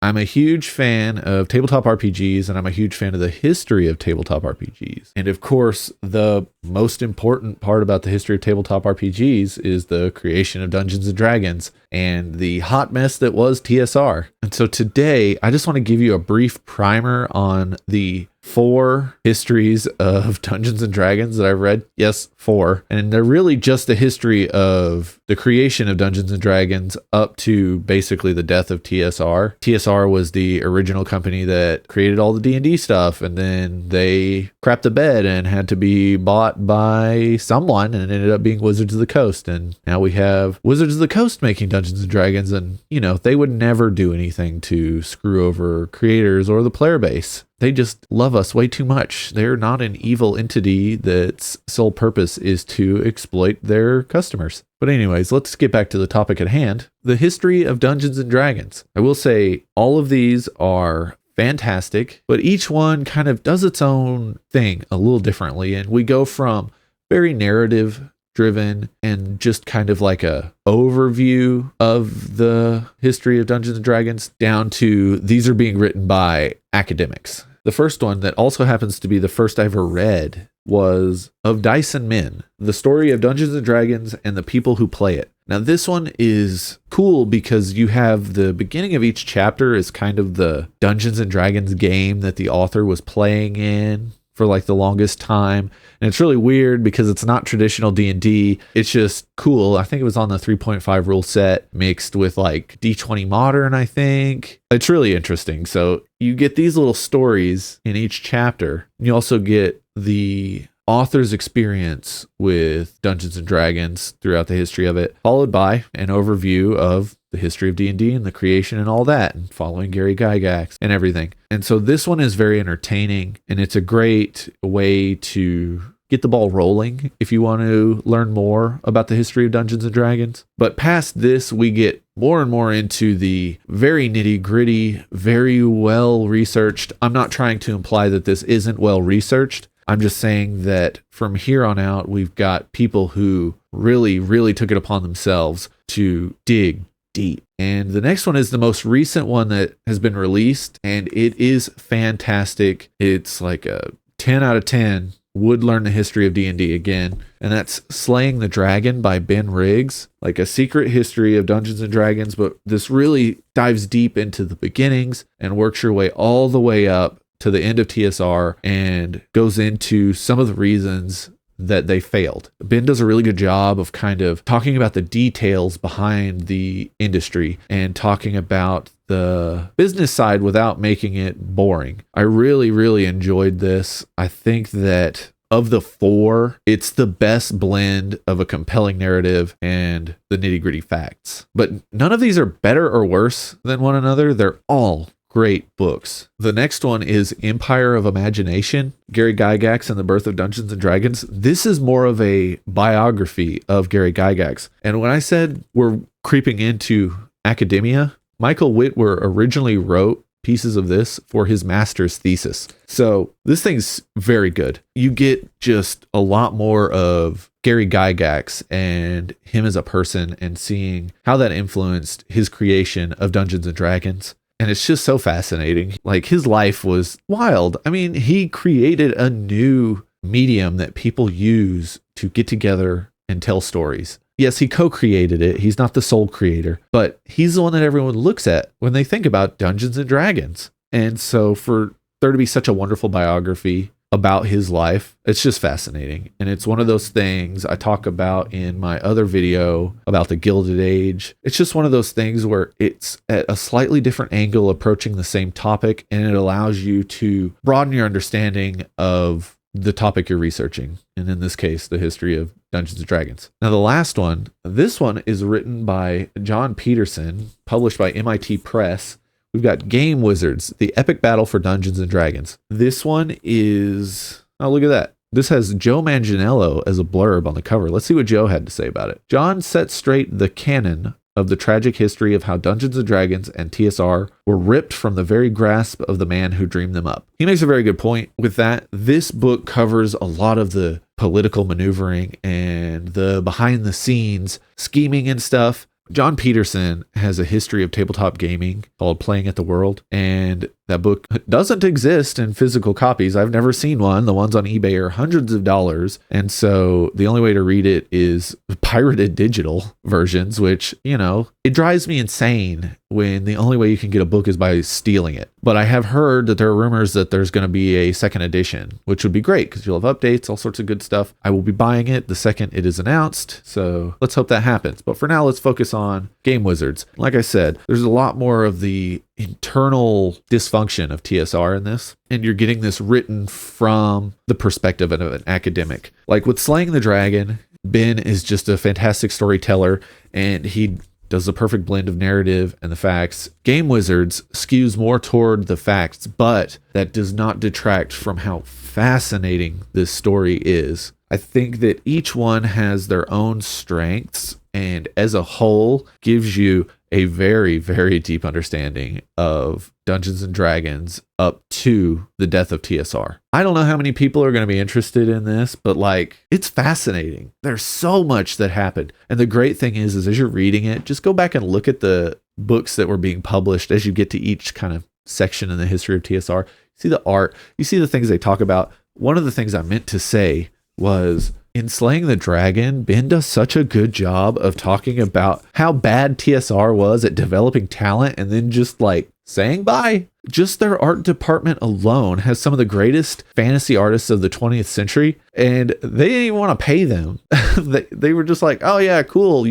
I'm a huge fan of tabletop RPGs, and I'm a huge fan of the history of tabletop RPGs. And of course, the most important part about the history of tabletop RPGs is the creation of Dungeons and Dragons and the hot mess that was TSR. And so today, I just want to give you a brief primer on the 4 histories of Dungeons and Dragons that I've read. Yes, 4. And they're really just the history of the creation of Dungeons and Dragons up to basically the death of TSR. TSR was the original company that created all the D&D stuff, and then they crapped the bed and had to be bought by someone, and it ended up being Wizards of the Coast. And now we have Wizards of the Coast making Dungeons and Dragons, and they would never do anything to screw over creators or the player base. They just love us way too much. They're not an evil entity that's sole purpose is to exploit their customers. But anyways, let's get back to the topic at hand, the history of Dungeons and Dragons. I will say all of these are fantastic, but each one kind of does its own thing a little differently. And we go from very narrative driven and just kind of like a overview of the history of Dungeons and Dragons down to these are being written by academics. The first one that also happens to be the first I ever read was Of Dice and Men, the story of Dungeons and Dragons and the people who play it. Now this one is cool because you have the beginning of each chapter is kind of the Dungeons and Dragons game that the author was playing in for like the longest time. And it's really weird because it's not traditional D&D. It's just cool. I think it was on the 3.5 rule set mixed with like D20 Modern, I think. It's really interesting. So you get these little stories in each chapter. You also get the author's experience with Dungeons and Dragons throughout the history of it, followed by an overview of the history of D&D and the creation and all that, and following Gary Gygax and everything. And so this one is very entertaining, and it's a great way to get the ball rolling if you want to learn more about the history of Dungeons and Dragons. But past this, we get more and more into the very nitty-gritty, very well-researched. I'm not trying to imply that this isn't well-researched. I'm just saying that from here on out, we've got people who really, really took it upon themselves to dig deep. And the next one is the most recent one that has been released, and it is fantastic. It's like a 10 out of 10. Would learn the history of D&D again, and that's Slaying the Dragon by Ben Riggs, like a secret history of Dungeons and Dragons, but this really dives deep into the beginnings and works your way all the way up to the end of TSR and goes into some of the reasons that they failed. Ben does a really good job of kind of talking about the details behind the industry and talking about the business side without making it boring. I really, really enjoyed this. I think that of the 4, it's the best blend of a compelling narrative and the nitty-gritty facts. But none of these are better or worse than one another. They're all great books. The next one is Empire of Imagination, Gary Gygax and the Birth of Dungeons and Dragons. This is more of a biography of Gary Gygax. And when I said we're creeping into academia, Michael Whitwer originally wrote pieces of this for his master's thesis. So this thing's very good. You get just a lot more of Gary Gygax and him as a person and seeing how that influenced his creation of Dungeons and Dragons. And it's just so fascinating. Like, his life was wild. I mean, he created a new medium that people use to get together and tell stories. Yes, he co-created it. He's not the sole creator, but he's the one that everyone looks at when they think about Dungeons and Dragons. And so for there to be such a wonderful biography about his life, it's just fascinating. And it's one of those things I talk about in my other video about the Gilded Age. It's just one of those things where it's at a slightly different angle approaching the same topic, and it allows you to broaden your understanding of the topic you're researching. And in this case, the history of Dungeons and Dragons. Now, the last one, this one is written by John Peterson, published by MIT Press. We've got Game Wizards, The Epic Battle for Dungeons and Dragons. This one is, oh, look at that. This has Joe Manganiello as a blurb on the cover. Let's see what Joe had to say about it. John set straight the canon of the tragic history of how Dungeons and Dragons and TSR were ripped from the very grasp of the man who dreamed them up. He makes a very good point with that. This book covers a lot of the political maneuvering and the behind the scenes scheming and stuff. John Peterson has a history of tabletop gaming called Playing at the World, and that book doesn't exist in physical copies. I've never seen one. The ones on eBay are hundreds of dollars. And so the only way to read it is pirated digital versions, which, you know, it drives me insane when the only way you can get a book is by stealing it. But I have heard that there are rumors that there's going to be a second edition, which would be great because you'll have updates, all sorts of good stuff. I will be buying it the second it is announced. So let's hope that happens. But for now, let's focus on Game Wizards. Like I said, there's a lot more of the internal dysfunction of TSR in this, and you're getting this written from the perspective of an academic. Like with Slaying the Dragon, Ben is just a fantastic storyteller, and he does the perfect blend of narrative and the facts. Game Wizards skews more toward the facts, but that does not detract from how fascinating this story is. I think that each one has their own strengths, and as a whole gives you a very, very deep understanding of Dungeons and Dragons up to the death of TSR. I don't know how many people are going to be interested in this, but like, it's fascinating. There's so much that happened. And the great thing is as you're reading it, just go back and look at the books that were being published as you get to each kind of section in the history of TSR. You see the art, you see the things they talk about. One of the things I meant to say was, in Slaying the Dragon, Ben does such a good job of talking about how bad TSR was at developing talent and then just like saying bye. Just their art department alone has some of the greatest fantasy artists of the 20th century, and they didn't even want to pay them. they were just like, oh yeah, cool.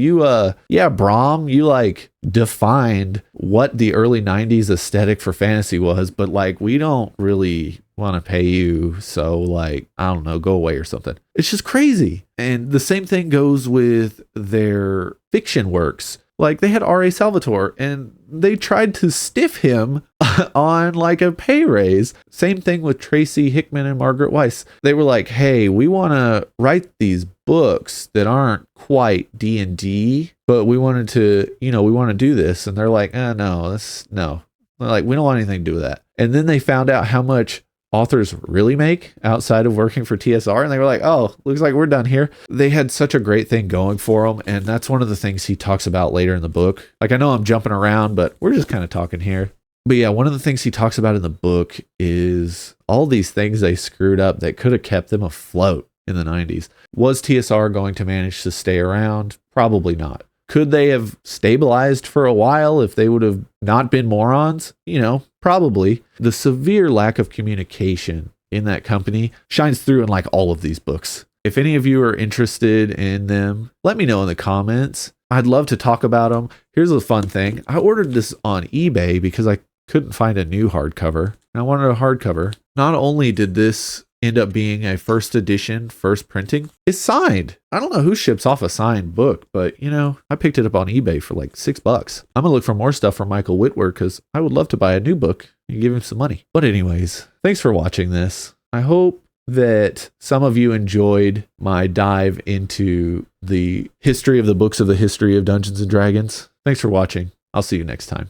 Brom, you like defined what the early 90s aesthetic for fantasy was, but like, we don't really want to pay you. So like, I don't know, go away or something. It's just crazy. And the same thing goes with their fiction works. Like they had R.A. Salvatore and they tried to stiff him on like a pay raise. Same thing with Tracy Hickman and Margaret Weiss. They were like, hey, we want to write these books that aren't quite D&D, but we wanted to, we want to do this. And they're like, no. They're like, we don't want anything to do with that. And then they found out how much authors really make outside of working for TSR, and they were like, oh, looks like we're done here. They had such a great thing going for them, and that's one of the things he talks about later in the book. Like, I know I'm jumping around, but we're just kind of talking here. But yeah, one of the things he talks about in the book is all these things they screwed up that could have kept them afloat in the 90s. Was TSR going to manage to stay around? Probably not. Could they have stabilized for a while if they would have not been morons? Probably. The severe lack of communication in that company shines through in like all of these books. If any of you are interested in them, let me know in the comments. I'd love to talk about them. Here's a fun thing. I ordered this on eBay because I couldn't find a new hardcover. And I wanted a hardcover. Not only did this end up being a first edition, first printing, it's signed. I don't know who ships off a signed book, but I picked it up on eBay for like $6. I'm gonna look for more stuff from Michael Whitworth because I would love to buy a new book and give him some money. But anyways, thanks for watching this. I hope that some of you enjoyed my dive into the history of the books of the history of Dungeons and Dragons. Thanks for watching. I'll see you next time.